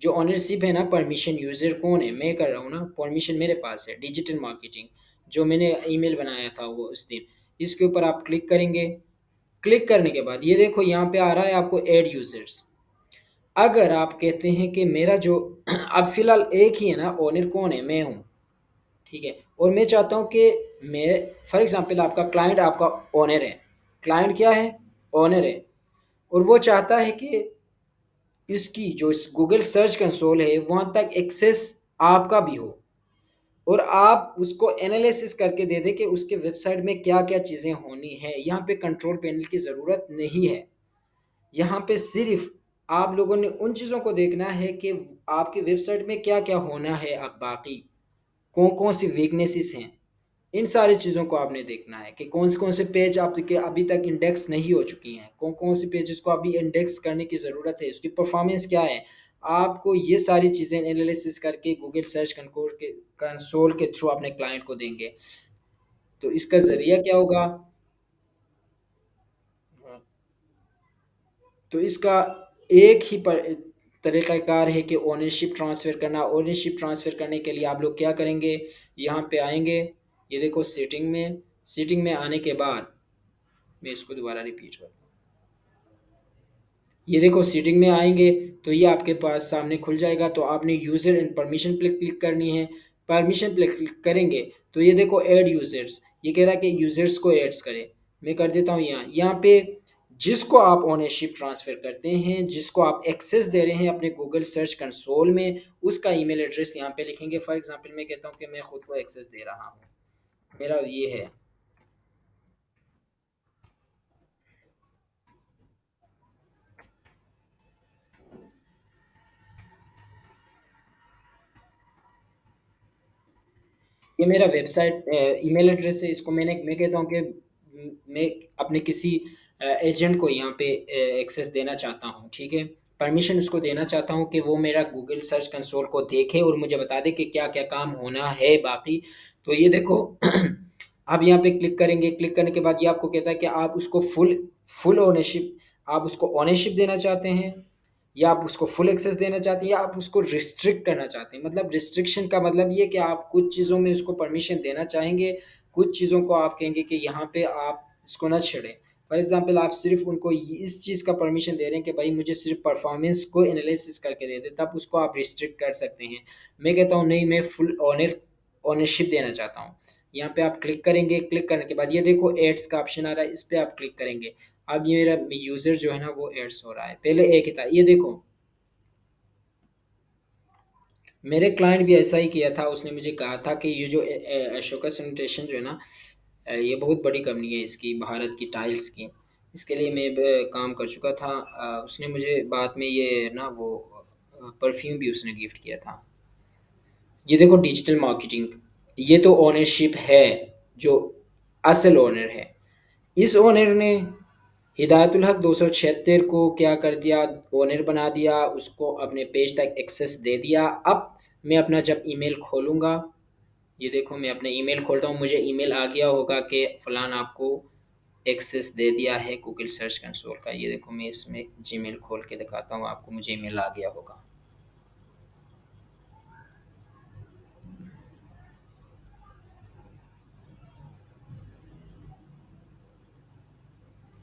जो ओनरशिप है ना, परमिशन यूज़र कौन है, मैं कर रहा हूँ ना, परमिशन मेरे पास है। डिजिटल मार्केटिंग जो मैंने ईमेल बनाया था वो उस दिन, इसके ऊपर आप क्लिक करेंगे। क्लिक करने के बाद ये देखो यहाँ पे आ रहा है आपको ऐड यूज़र्स। अगर आप कहते हैं कि मेरा जो अब फ़िलहाल एक ही है ना, ओनर कौन है, मैं हूँ, ठीक है, और मैं चाहता हूँ कि मैं फॉर एग्जांपल आपका क्लाइंट आपका ओनर है, क्लाइंट क्या है, ओनर है, और वो चाहता है कि इसकी जो इस गूगल सर्च कंसोल है वहाँ तक एक्सेस आपका भी हो और आप उसको एनालिसिस करके दे दें कि उसके वेबसाइट में क्या क्या चीज़ें होनी है। यहाँ पे कंट्रोल पैनल की ज़रूरत नहीं है, यहाँ पे सिर्फ आप लोगों ने उन चीज़ों को देखना है कि आपकी वेबसाइट में क्या क्या होना है, अब बाकी कौन कौन सी वीकनेसेस हैं, इन सारी चीज़ों को आपने देखना है कि कौन से पेज आपके अभी तक इंडेक्स नहीं हो चुकी हैं, कौन कौन सी पेजेस को अभी इंडेक्स करने की ज़रूरत है, उसकी परफॉर्मेंस क्या है। आपको ये सारी चीज़ें एनालिसिस करके गूगल सर्च कंसोल के थ्रू अपने क्लाइंट को देंगे। तो इसका ज़रिया क्या होगा, तो इसका एक ही तरीक़ाकार है कि ओनरशिप ट्रांसफ़र करना। ओनरशिप ट्रांसफ़र करने के लिए आप लोग क्या करेंगे, यहाँ पे आएंगे, ये देखो सेटिंग में आने के बाद मैं इसको दोबारा रिपीट करता हूँ। ये देखो सेटिंग में आएंगे तो ये आपके पास सामने खुल जाएगा, तो आपने यूज़र एंड परमिशन पे क्लिक करनी है। परमिशन पे क्लिक करेंगे तो ये देखो ऐड यूज़र्स, ये कह रहा है कि यूज़र्स को ऐड्स करें। मैं कर देता हूँ यहाँ पे जिसको आप ओनरशिप ट्रांसफ़र करते हैं, जिसको आप एक्सेस दे रहे हैं अपने गूगल सर्च कंसोल में, उसका ईमेल एड्रेस यहाँ पे लिखेंगे। फॉर एग्ज़ाम्पल मैं कहता हूँ कि मैं खुद को एक्सेस दे रहा हूँ, मेरा ये है। ये मेरा वेबसाइट ईमेल एड्रेस है। इसको मैं कहता हूँ कि मैं अपने किसी एजेंट को यहाँ पे एक्सेस देना चाहता हूँ, ठीक है? परमिशन उसको देना चाहता हूँ कि वो मेरा गूगल सर्च कंसोल को देखे और मुझे बता दे कि क्या-क्या काम होना है बाकी। तो ये देखो आप यहाँ पे क्लिक करेंगे, क्लिक करने के बाद ये आपको कहता है कि आप उसको फुल ओनरशिप, आप उसको ओनरशिप देना चाहते हैं, या आप उसको फुल एक्सेस देना चाहते हैं, या आप उसको रिस्ट्रिक्ट करना चाहते हैं। मतलब रिस्ट्रिक्शन का मतलब ये कि आप कुछ चीज़ों में उसको परमिशन देना चाहेंगे, कुछ चीज़ों को आप कहेंगे कि यहाँ पे आप इसको ना छेड़ें। फॉर एग्ज़ाम्पल आप सिर्फ़ उनको इस चीज़ का परमिशन दे रहे हैं कि भाई मुझे सिर्फ़ परफ़ॉर्मेंस को एनालिसिस करके दे दे, तब उसको आप रिस्ट्रिक्ट कर सकते हैं। मैं कहता हूँ नहीं, मैं फुल ओनरशिप देना चाहता हूँ। यहाँ पे आप क्लिक करेंगे, क्लिक करने के बाद ये देखो एड्स का ऑप्शन आ रहा है, इस पे आप क्लिक करेंगे। अब ये मेरा यूज़र जो है ना वो एड्स हो रहा है, पहले एक ही था। ये देखो मेरे क्लाइंट भी ऐसा ही किया था, उसने मुझे कहा था कि ये जो अशोका सैनिटेशन जो है ना, ये बहुत बड़ी कंपनी है इसकी, भारत की टाइल्स की। इसके लिए मैं काम कर चुका था। उसने मुझे बाद में ये ना वो परफ्यूम भी उसने गिफ्ट किया था। ये देखो डिजिटल मार्केटिंग, ये तो ओनरशिप है, जो असल ओनर है। इस ओनर ने हिदायतुल हक 276 को क्या कर दिया, ओनर बना दिया, उसको अपने पेज तक एक्सेस दे दिया। अब मैं अपना जब ईमेल खोलूँगा, ये देखो मैं अपना ईमेल खोलता हूँ, मुझे ईमेल आ गया होगा कि फ़लाँ आपको एक्सेस दे दिया है गूगल सर्च कंसोल का। ये देखो मैं इसमें जीमेल खोल के दिखाता हूँ आपको, मुझे ईमेल आ गया होगा।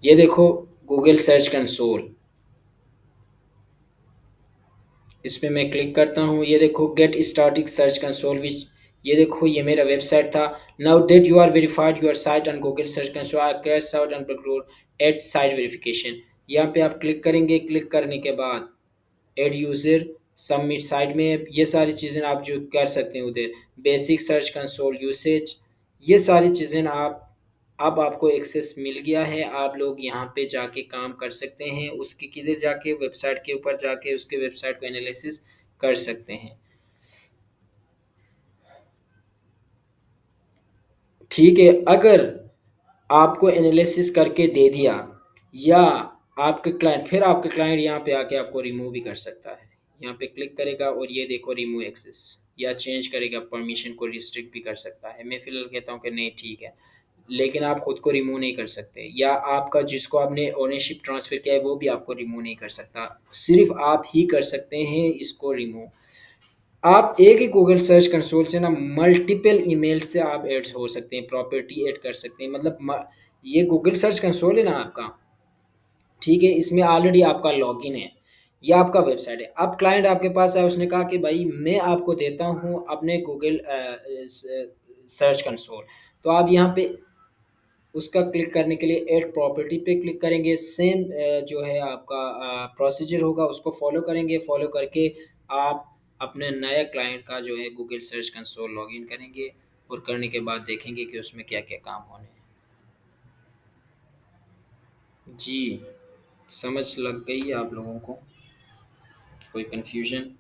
ये देखो गूगल सर्च कंसोल, इस पे मैं क्लिक करता हूँ। ये देखो get starting search console which, ये देखो ये मेरा वेबसाइट था। Now that you are verified your site on Google search console, I crash out and uploaded site verification. यहाँ पे आप क्लिक करेंगे, क्लिक करने के बाद एड यूज़र, सबमिट साइट में ये सारी चीज़ें आप जो कर सकते हैं उधर, बेसिक सर्च कंसोल यूसेज, ये सारी चीज़ें आप, अब आपको एक्सेस मिल गया है। आप लोग यहाँ पे जाके काम कर सकते हैं, उसके किधर जाके वेबसाइट के ऊपर जाके उसके वेबसाइट को एनालिसिस कर सकते हैं। ठीक है, अगर आपको एनालिसिस करके दे दिया, या आपके क्लाइंट यहाँ पे आके आपको रिमूव भी कर सकता है। यहाँ पे क्लिक करेगा और ये देखो रिमूव एक्सेस, या चेंज करेगा, परमिशन को रिस्ट्रिक्ट भी कर सकता है। मैं फ़िलहाल कहता हूँ कि नहीं ठीक है, लेकिन आप खुद को रिमूव नहीं कर सकते, या आपका जिसको आपने ओनरशिप ट्रांसफ़र किया है वो भी आपको रिमूव नहीं कर सकता। सिर्फ़ आप ही कर सकते हैं इसको रिमूव। आप एक ही गूगल सर्च कंसोल से ना मल्टीपल ईमेल से आप ऐड्स हो सकते हैं, प्रॉपर्टी ऐड कर सकते हैं। मतलब ये गूगल सर्च कंसोल है ना आपका, ठीक है, इसमें ऑलरेडी आपका लॉगिन है, ये आपका वेबसाइट है। अब क्लाइंट आपके पास आया, उसने कहा कि भाई मैं आपको देता हूँ अपने गूगल सर्च कंसोल। तो आप यहाँ पे उसका क्लिक करने के लिए ऐड प्रॉपर्टी पे क्लिक करेंगे। सेम जो है आपका प्रोसीजर होगा, उसको फॉलो करेंगे। फॉलो करके आप अपने नया क्लाइंट का जो है गूगल सर्च कंसोल लॉगिन करेंगे, और करने के बाद देखेंगे कि उसमें क्या-क्या काम होने हैं। जी, समझ लग गई आप लोगों को? कोई कन्फ्यूज़न?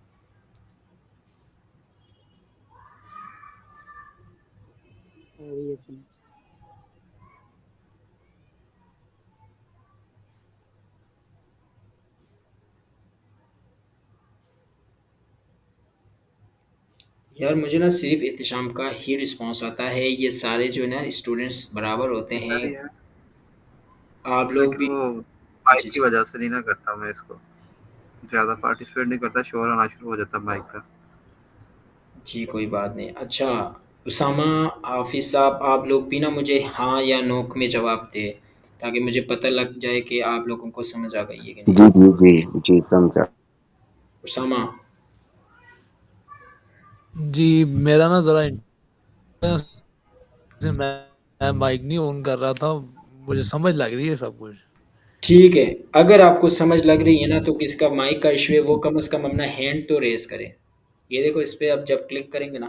अभी ये समझ। यार मुझे ना सिर्फ़ एहतिशाम का ही रिस्पॉन्स आता है, ये सारे जो है ना स्टूडेंट्स बराबर होते हैं। सर यार, आप लोग लेकिन भी। वो माइक जी, की जी। वजह से नहीं ना करता मैं इसको, ज्यादा पार्टिसिपेट नहीं करता, शोर आना शुरू हो जाता माइक का। जी, कोई बात नहीं। अच्छा, उसामा, हाफ़िज़ साहब, आप लोग भी ना मुझे हाँ या नो में जवाब दें, ताकि मुझे पता लग जाए कि आप लोगों को समझ आ गई है कि नहीं। जी जी जी जी समझा। उसामा, जी मेरा ना जरा इंटरनेट से मैं माइक नहीं ऑन कर रहा था, मुझे समझ लग रही है सब कुछ। ठीक है, अगर आपको समझ लग रही है ना तो किसका माइक का इशू है वो कम से कम अपना हैंड तो रेज़ करे। ये देखो इस पे आप जब क्लिक करेंगे ना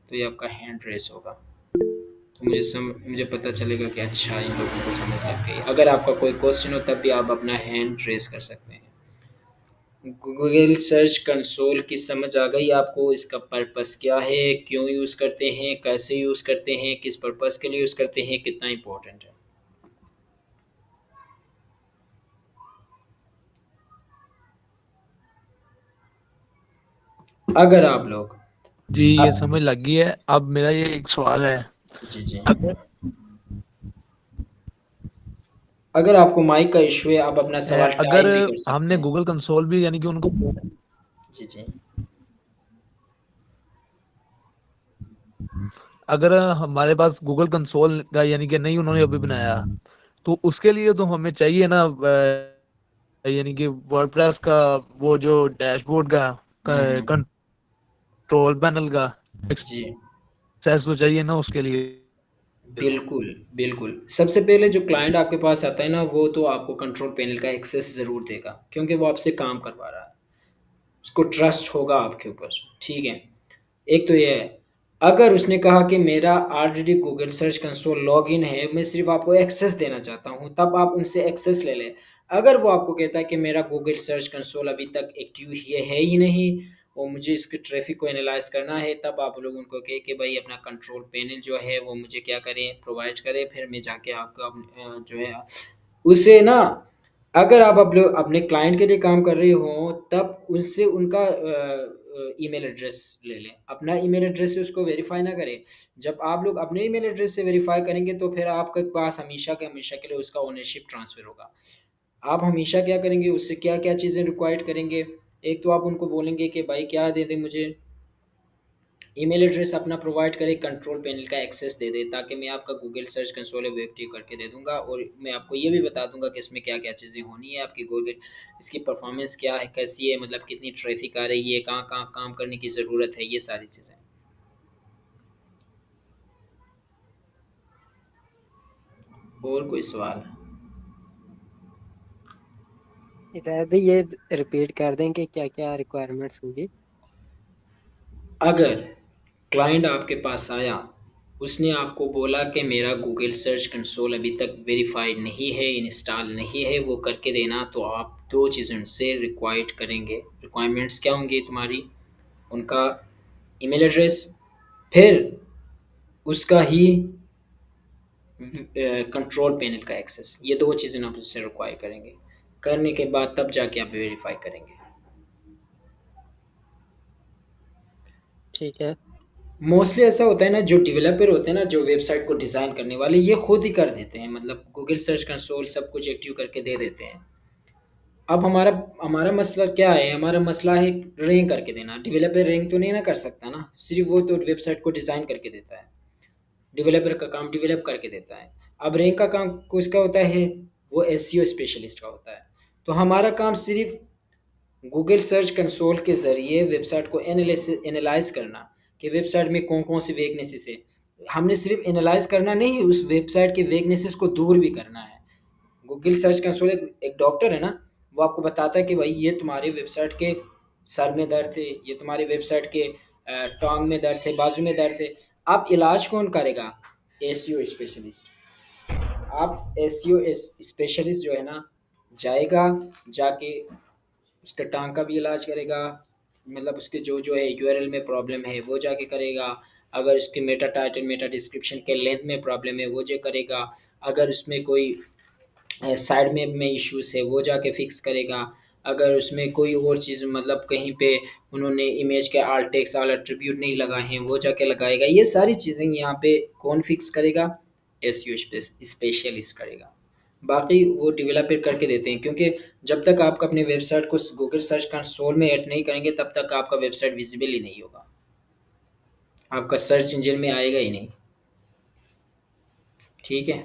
तो ये आपका हैंड रेज़ होगा। तो मुझे पता चलेगा कि अच्छा इन लोगों को समझ लग गई। अगर आपका कोई क्वेश्चन हो तब भी आप अपना हैंड रेज़ कर सकते हैं। गूगल सर्च कंसोल की समझ आ गई आपको, इसका पर्पस क्या है, क्यों यूज़ करते हैं, कैसे यूज़ करते हैं, किस पर्पस के लिए यूज़ करते हैं, कितना इम्पोर्टेंट है। अगर आप लोग जी ये समझ लग गई है। अब मेरा ये एक सवाल है, जी जी, अगर अगर आपको माइक का इशू है आप अपना सवाल अगर टाइप भी कर सकते हमने हैं। गूगल कंसोल भी यानी कि उनको, जी जी, अगर हमारे पास गूगल कंसोल का यानी कि नहीं उन्होंने अभी बनाया, तो उसके लिए तो हमें चाहिए ना यानी कि वर्डप्रेस का वो जो डैशबोर्ड का हम्म, कंट्रोल पैनल का जी एक्सेस तो चाहिए ना उसके लिए तो। बिल्कुल, बिल्कुल। सबसे पहले जो क्लाइंट आपके पास आता है ना, वो तो आपको कंट्रोल पैनल का एक्सेस ज़रूर देगा, क्योंकि वो आपसे काम करवा रहा है। उसको ट्रस्ट होगा आपके ऊपर, ठीक है? एक तो ये है, अगर उसने कहा कि मेरा already Google search console login है, मैं सिर्फ़ आपको एक्सेस देना चाहता हूँ, तब आप उनसे एक्सेस ले लें। अगर वो आपको कहता है कि मेरा गूगल सर्च कंसोल अभी तक एक्टिव ये है ही नहीं और मुझे इसके ट्रैफ़िक को एनालाइज़ करना है, तब आप लोग उनको कहें कि भाई अपना कंट्रोल पैनल जो है वो मुझे क्या करें, प्रोवाइड करें, फिर मैं जाके आपका जो है उसे ना, अगर आप अपने क्लाइंट के लिए काम कर रहे हो तब उनसे उनका ईमेल एड्रेस ले लें। अपना ईमेल एड्रेस से उसको वेरीफ़ाई ना करें। जब आप लोग अपने ईमेल एड्रेस से वेरीफ़ाई करेंगे तो फिर आपके पास हमेशा के लिए उसका ओनरशिप ट्रांसफ़र होगा। आप हमेशा क्या करेंगे, उससे क्या-क्या चीज़ें रिक्वायर्ड करेंगे, एक तो आप उनको बोलेंगे कि भाई क्या दे दें मुझे, ईमेल एड्रेस अपना प्रोवाइड करें, कंट्रोल पैनल का एक्सेस दे दें ताकि मैं आपका गूगल सर्च कंसोल है वो एक्टिव करके दे दूँगा और मैं आपको ये भी बता दूँगा कि इसमें क्या-क्या चीज़ें होनी है, आपकी गूगल इसकी परफ़ॉर्मेंस क्या है, कैसी है, मतलब कितनी ट्रैफ़िक आ रही है, कहाँ-कहाँ काम करने की ज़रूरत है, ये सारी चीज़ें। और कोई सवाल? हिदायत भाई ये रिपीट कर दें कि क्या क्या रिक्वायरमेंट्स होगी। अगर क्लाइंट आपके पास आया, उसने आपको बोला कि मेरा गूगल सर्च कंसोल अभी तक वेरीफ़ाइड नहीं है, इंस्टॉल नहीं है, वो करके देना, तो आप 2 चीज़ें उनसे रिक्वायर्ड करेंगे। रिक्वायरमेंट्स क्या होंगी तुम्हारी? उनका ईमेल एड्रेस, फिर उसका ही कंट्रोल पैनल का एक्सेस। ये 2 चीज़ें आप उससे रिक्वायर करेंगे। करने के बाद तब जाके आप वेरीफ़ाई करेंगे। ठीक है। मोस्टली ऐसा होता है ना, जो डेवलपर होते हैं ना, जो वेबसाइट को डिज़ाइन करने वाले, ये खुद ही कर देते हैं, मतलब गूगल सर्च कंसोल सब कुछ एक्टिव करके दे देते हैं। अब हमारा हमारा मसला क्या है, हमारा मसला है रैंक करके देना। डेवलपर रैंक तो नहीं ना कर सकता ना, सिर्फ वो तो वेबसाइट को डिज़ाइन करके देता है। डेवलपर का काम डेवलप करके देता है। अब रैंक का काम किसका होता है, वो एसईओ स्पेशलिस्ट का होता है। तो हमारा काम सिर्फ गूगल सर्च कंसोल के ज़रिए वेबसाइट को एनालाइज़ करना कि वेबसाइट में कौन-कौन सी वीकनेसेस है। हमने सिर्फ़ एनालाइज़ करना नहीं, उस वेबसाइट के वीकनेसेस को दूर भी करना है। गूगल सर्च कंसोल एक एक डॉक्टर है ना, वो आपको बताता है कि भाई ये तुम्हारे वेबसाइट के सर में दर्द है, ये तुम्हारी वेबसाइट के टाँग में दर्द है, बाजू में दर्द है। अब इलाज कौन करेगा? SEO specialist. आप एसईओ स्पेशलिस्ट जो है ना, जाएगा, जाके उसका टाँग का भी इलाज करेगा, मतलब उसके जो है यूआरएल में प्रॉब्लम है वो जाके करेगा। अगर उसके मेटा टाइटल, मेटा डिस्क्रिप्शन के लेंथ में प्रॉब्लम है वो जो करेगा। अगर उसमें कोई साइड में इश्यूज़ है वो जाके फिक्स करेगा। अगर उसमें कोई और चीज़, मतलब कहीं पे उन्होंने इमेज के आल्ट टेक्स्ट ऑल एट्रिब्यूट नहीं लगाए हैं वो जाके लगाएगा। ये सारी चीज़ें यहाँ पे कौन फिक्स करेगा? एसईओ स्पेशलिस्ट करेगा। बाकी वो डेवलपर करके देते हैं, क्योंकि जब तक आप अपने वेबसाइट को गूगल सर्च कंसोल में ऐड नहीं करेंगे तब तक आपका वेबसाइट विजिबल ही नहीं होगा। आपका सर्च इंजन में आएगा ही नहीं। ठीक है?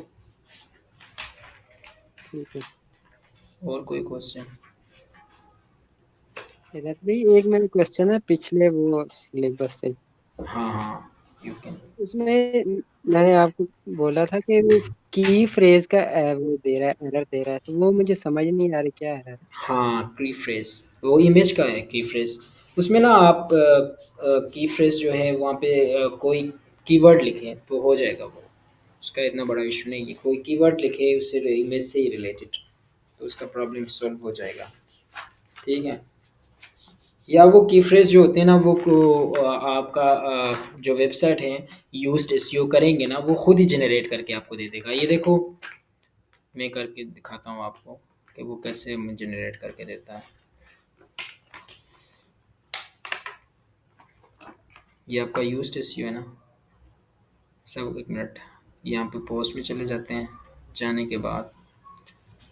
ठीक है। और कोई क्वेश्चन? हिदायत भाई एक मेरा क्वेश्चन है पिछले वो सिलेबस से। हाँ, हाँ, यू कैन। उसमें मैंने आपको बोला था कि वो की फ्रेज का वो दे रहा है, एरर दे रहा है, तो वो मुझे समझ नहीं आ रहा क्या एरर है। हाँ, की फ्रेज वो इमेज का है की फ्रेज। उसमें ना आप की फ्रेज जो है वहाँ पे कोई कीवर्ड लिखें तो हो जाएगा वो, उसका इतना बड़ा इशू नहीं है। कोई कीवर्ड लिखे उससे इमेज से ही रिलेटेड, तो उसका प्रॉब्लम सॉल्व हो जाएगा। ठीक है। या वो की फ्रेज जो होते हैं ना वो आपका जो वेबसाइट है यूज्ड एसईओ करेंगे ना वो खुद ही जनरेट करके आपको दे देगा। ये देखो मैं करके दिखाता हूँ आपको कि वो कैसे जनरेट करके देता है। ये आपका यूज्ड एसईओ है ना सब। एक मिनट, यहाँ पे पोस्ट में चले जाते हैं, जाने के बाद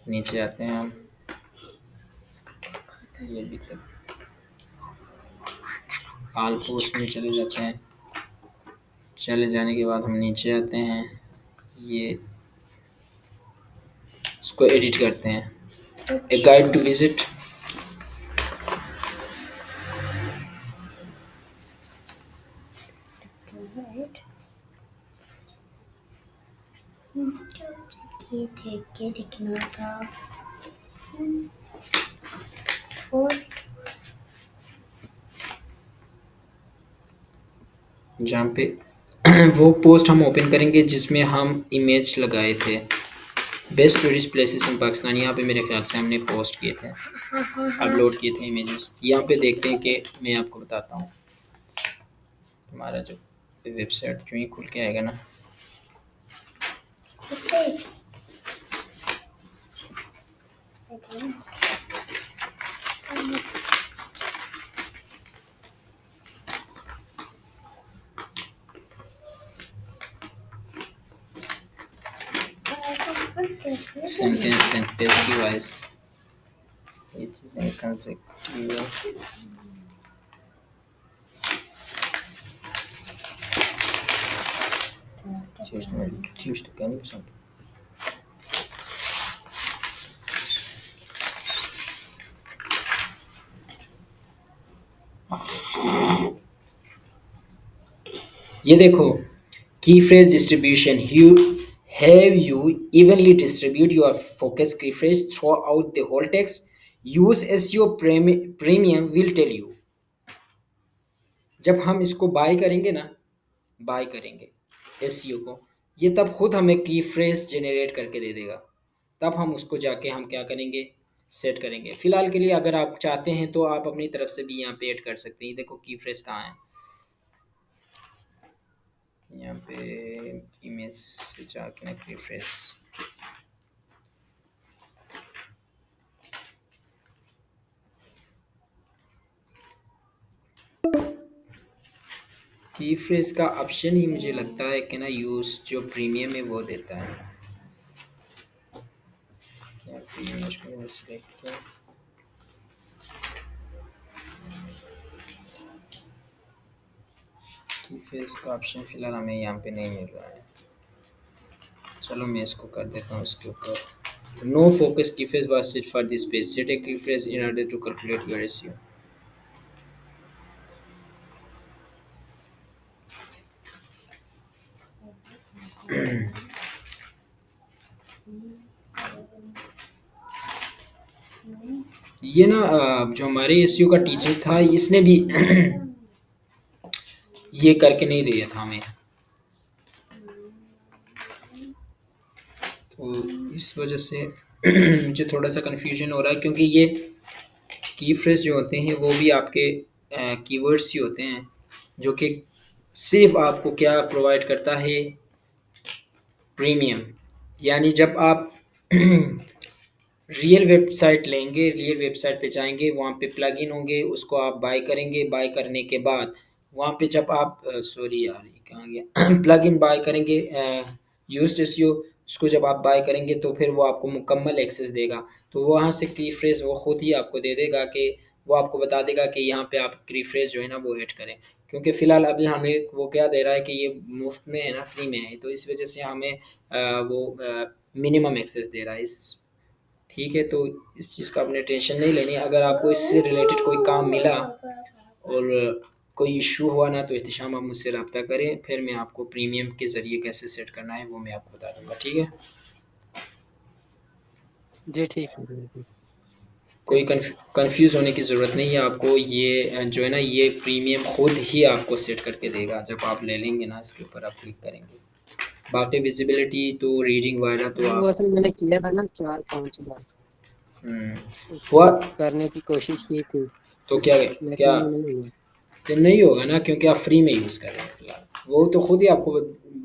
नीचे आते हैं हम, ये भी ऑल पोस्ट में चले जाते हैं। चले जाने के बाद हम नीचे आते हैं, ये इसको एडिट करते हैं। ए गाइड टू विजिट, जहाँ पे वो पोस्ट हम ओपन करेंगे जिसमें हम इमेज लगाए थे, best tourist places in Pakistan. यहाँ पे मेरे ख्याल से हमने पोस्ट किए थे, अपलोड किए थे इमेजेस। यहाँ पे देखते हैं कि मैं आपको बताता हूँ, हमारा जो वेबसाइट जो ही खुल के आएगा ना, सेंटेंस एंड पैसिव वॉइस, ये चीज़ें consecutive. Choose the kind of something. ये देखो key phrase distribution, you have you evenly distribute your focus key phrase throughout the whole text, use SEO premium will tell you. जब हम इसको bye करेंगे ना, bye करेंगे SEO को, ये तब खुद हमें की फ्रेज जनरेट करके दे देगा। तब हम उसको जाके हम क्या करेंगे, सेट करेंगे। फिलहाल के लिए अगर आप चाहते हैं तो आप अपनी तरफ से भी यहाँ पे ऐड कर सकते हैं। देखो की फ्रेज कहाँ है, यहाँ पे इमेज से जाके ना की फ्रेज, की फ्रेज का ऑप्शन ही मुझे लगता है कि ना यूज जो प्रीमियम है वो देता है। यहाँ पे इमेज को मैंने सेलेक्ट किया, की फ्रेज का ऑप्शन फिलहाल हमें यहाँ पे नहीं मिल रहा है। चलो मैं इसको कर देता हूँ इसके ऊपर। No focus key phrase was set for this page, set a key phrase in order to calculate your ratio. ये ना जो हमारे एसईओ का टीचर था इसने भी ये करके नहीं दिया था हमें, तो इस वजह से मुझे थोड़ा सा कन्फ्यूजन हो रहा है, क्योंकि ये की फ्रेज जो होते हैं वो भी आपके कीवर्ड्स ही होते हैं, जो कि सिर्फ आपको क्या प्रोवाइड करता है, प्रीमियम। यानी जब आप रियल वेबसाइट लेंगे, रियल वेबसाइट पे जाएंगे, वहाँ पे प्लगइन होंगे, उसको आप बाय करेंगे। बाय करने के बाद वहाँ पे जब आप सॉरी यार ये कहाँ गया प्लगइन बाय करेंगे यूज्ड एसईओ, उसको जब आप बाय करेंगे तो फिर वो आपको मुकम्मल एक्सेस देगा। तो वहाँ से की फ्रेज वो खुद ही आपको दे देगा, कि वो आपको बता देगा कि यहाँ पे आप की फ्रेज जो है ना वो ऐड करें। क्योंकि फ़िलहाल अभी हमें वो क्या दे रहा है कि ये मुफ्त में है ना, फ्री में है, तो इस वजह से हमें वो मिनिमम एक्सेस दे रहा है इस। ठीक है, तो इस चीज़ का आपने टेंशन नहीं लेनी। अगर आपको इससे रिलेटेड कोई काम मिला और कोई इशू हुआ ना तो एहतिशाम आप मुझसे रब्ता करें, फिर मैं आपको प्रीमियम के ज़रिए कैसे सेट करना है वो मैं आपको बता दूँगा, ठीक है? जी ठीक है। कोई थैंक यू। कंफ्यूज होने की ज़रूरत नहीं है आपको। ये जो है ना, ये प्रीमियम खुद ही आपको सेट करके देगा जब आप ले लेंगे ना, इसके ऊपर आप क्लिक करेंगे। बाकी विजिबिलिटी तो रीडिंग वगैरह तो वो आप असल मैंने किया था ना 4-5 बार, हुआ उसको करने की कोशिश की थी तो क्या क्या लेकिन वो नहीं हुआ। तो नहीं होगा ना, क्योंकि आप फ्री में यूज़ कर रहे हैं फिलहाल। वो तो खुद ही आपको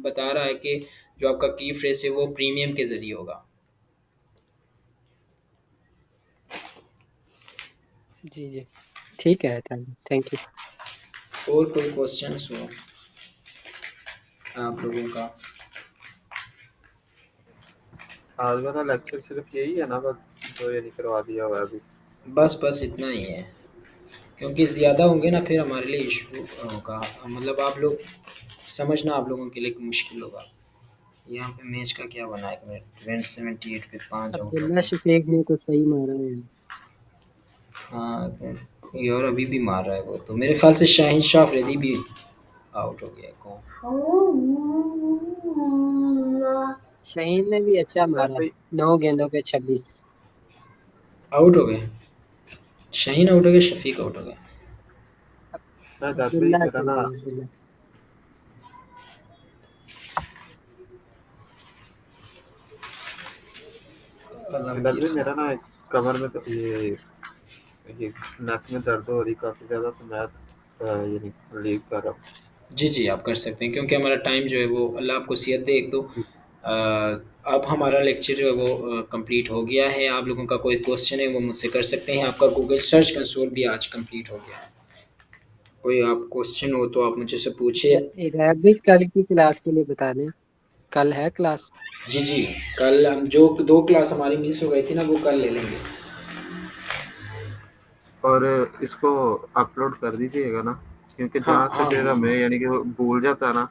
बता रहा है कि जो आपका की फ्रेज है वो प्रीमियम के ज़रिए होगा। जी जी ठीक है, थैंक यू। और कोई क्वेश्चंस हो आप लोगों का? आज वाला लेक्चर सिर्फ यही है ना, बस जो ये नहीं करवा दिया हुआ है अभी? बस इतना ही है, क्योंकि ज़्यादा होंगे ना फिर हमारे लिए इशू होगा, मतलब आप लोग समझना आप लोगों के लिए मुश्किल होगा। यहाँ पे मैच का क्या बना है, 1 मिनट, 178 पे 5 आउट हो अब्दुल्ला गए। शफीक ने तो सही मारा है। हाँ और अभी भी मार रहा है वो, तो मेरे ख्याल से शाहीन शाह अफरीदी भी आउट हो गया है। कौन शहीन ने भी अच्छा मारा, वैसे ही 9 गेंदों पे 26। आउट हो गए? शाहीन आउट हो गया, शफीक आउट हो गया। मैं जैसे ही अब्दुल्ला मेरा के ना अब्दुल्ला। इधर आलमगीर भी खान। मेरा ना कमर में तो ये नेक में दर्द हो रही काफी ज्यादा, तो मैं ये नहीं लीव कर रहा हूँ। जी आप कर सकते हैं, क्योंकि हमारा टाइम जो है वो अल्लाह आपको सेहत दे। एक तो अब हमारा लेक्चर जो है वो कंप्लीट हो गया है। आप लोगों का कोई क्वेश्चन है वो मुझसे कर सकते हैं। आपका गूगल सर्च कंसोल भी आज कंप्लीट हो गया है। कोई आप क्वेश्चन हो तो आप मुझे से पूछिए। इधर भी कल की क्लास के लिए बता दें, कल है क्लास। जी कल हम जो 2 क्लास हमारी मिस हो गई थी ना वो कल ले लेंगे। और इसको अपलोड कर दीजिएगा ना, क्योंकि हाँ जहाँ से हाँ फिर हाँ हमें यानी कि वो भूल जाता है ना,